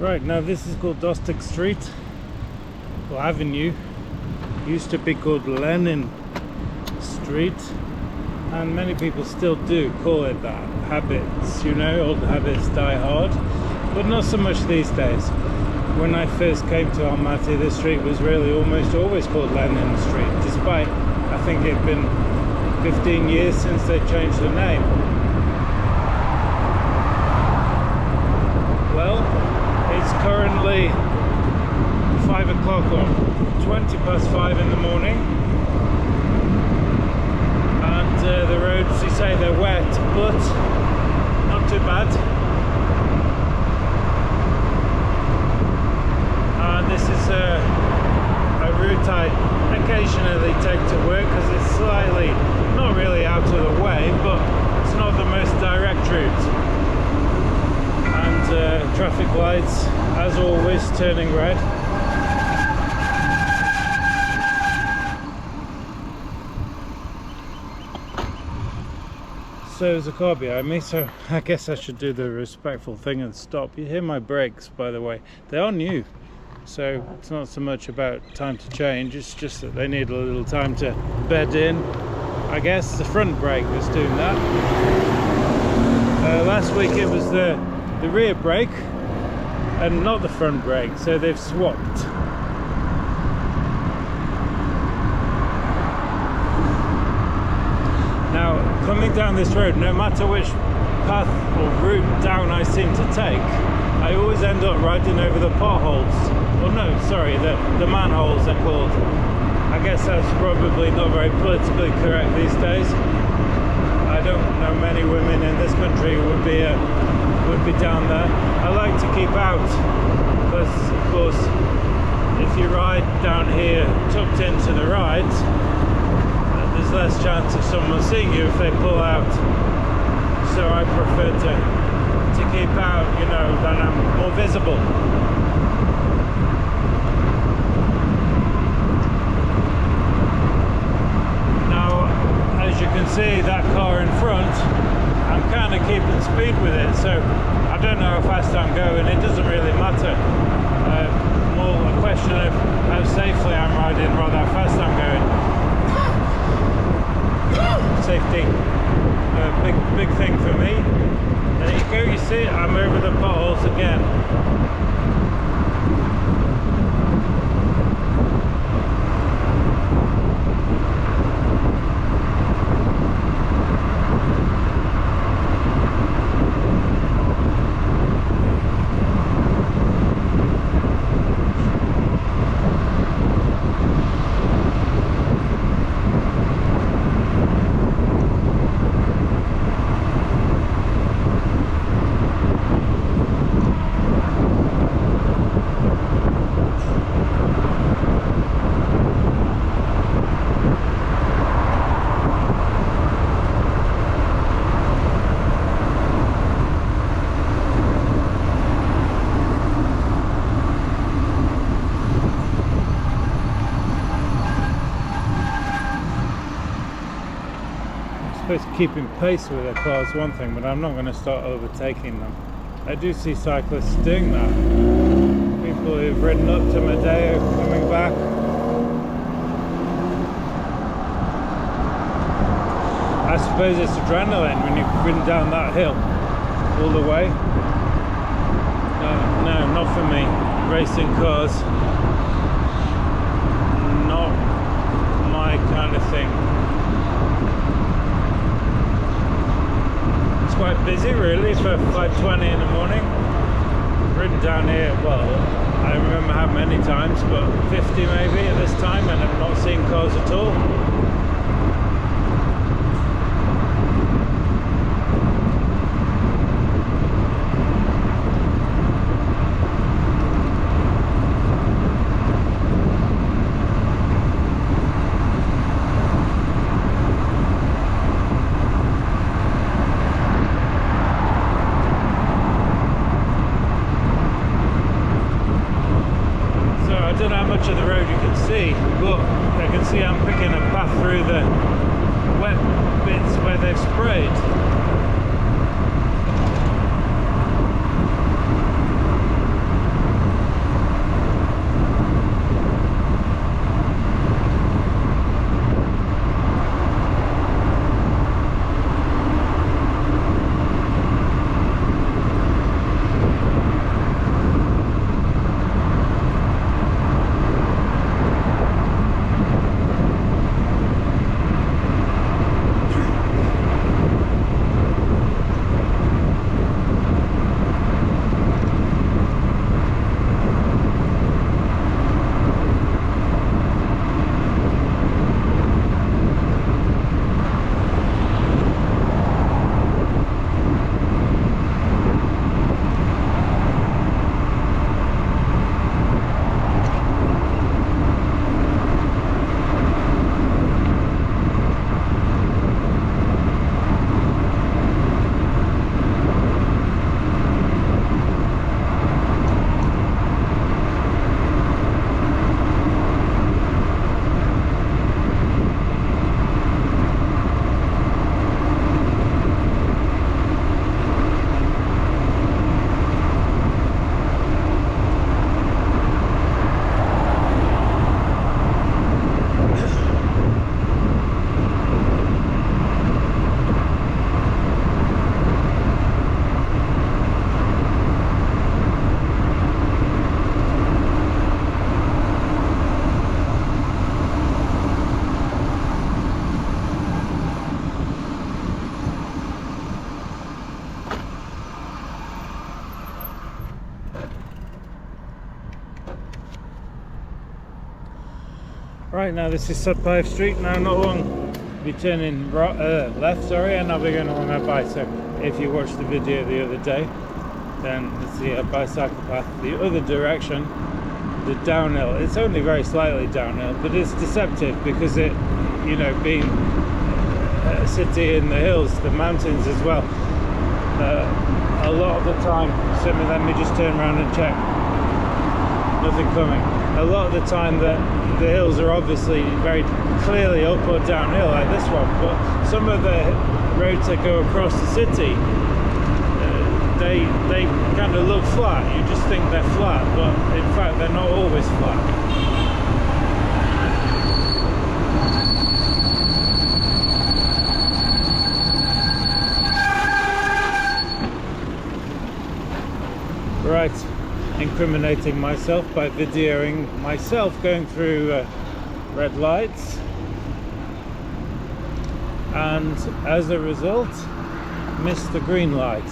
Right, now this is called Dostyk Street, or Avenue. Used to be called Lenin Street, and many people still do call it that. Habits, you know, old habits die hard, but not so much these days. When I first came to Almaty, this street was really almost always called Lenin Street, despite I think it had been 15 years since they changed the name. Well, it's currently 5 o'clock or 20 past 5 in the morning, and the roads, you say they're wet, but not too bad. And this is a route I occasionally take to work because it's slightly, not really out of the way, but it's not the most direct route. And traffic lights, as always, turning red. So there's a car behind me, so I guess I should do the respectful thing and stop. You hear my brakes, by the way. They are new, so it's not so much about time to change, it's just that they need a little time to bed in. I guess the front brake was doing that. Last week it was the rear brake and not the front brake, so they've swapped. Now, coming down this road, no matter which path or route down I seem to take, I always end up riding over the potholes. Well, no, sorry, the manholes they're called. I guess that's probably not very politically correct these days. I don't know many women in this country who would be down there. I like to keep out because, of course, if you ride down here tucked into the right, there's less chance of someone seeing you if they pull out. So I prefer to keep out, you know, then I'm more visible. Now, as you can see, that car in front, I'm kind of keeping speed with it, so I don't know how fast I'm going. It doesn't really matter. More a question of how safely I'm riding rather how fast I'm going. Safety, big thing for me. There you go, you see, I'm over the potholes again. Keeping pace with their cars one thing, but I'm not going to start overtaking them. I do see cyclists doing that. People who've ridden up to Medeo coming back. I suppose it's adrenaline when you've ridden down that hill all the way. No, not for me. Racing cars, not my kind of thing. Quite busy really for 5:20 in the morning. Ridden down here, well, I don't remember how many times, but 50 maybe at this time, and I've not seen cars at all. Of the road you can see, but I can see I'm picking a path through the wet bits where they've sprayed. Right, now this is Sudpipe Street. Now not long be turning left, sorry, and I'll be going along a bike. So if you watched the video the other day, then it's the bicycle path the other direction, the downhill. It's only very slightly downhill, but it's deceptive because it, you know, being a city in the hills, the mountains as well, a lot of the time, let me just turn around and check, nothing coming. A lot of the time the hills are obviously very clearly up or downhill like this one, but some of the roads that go across the city, they kind of look flat. You just think they're flat, but in fact they're not always flat. Right, incriminating myself by videoing myself going through red lights, and as a result missed the green light.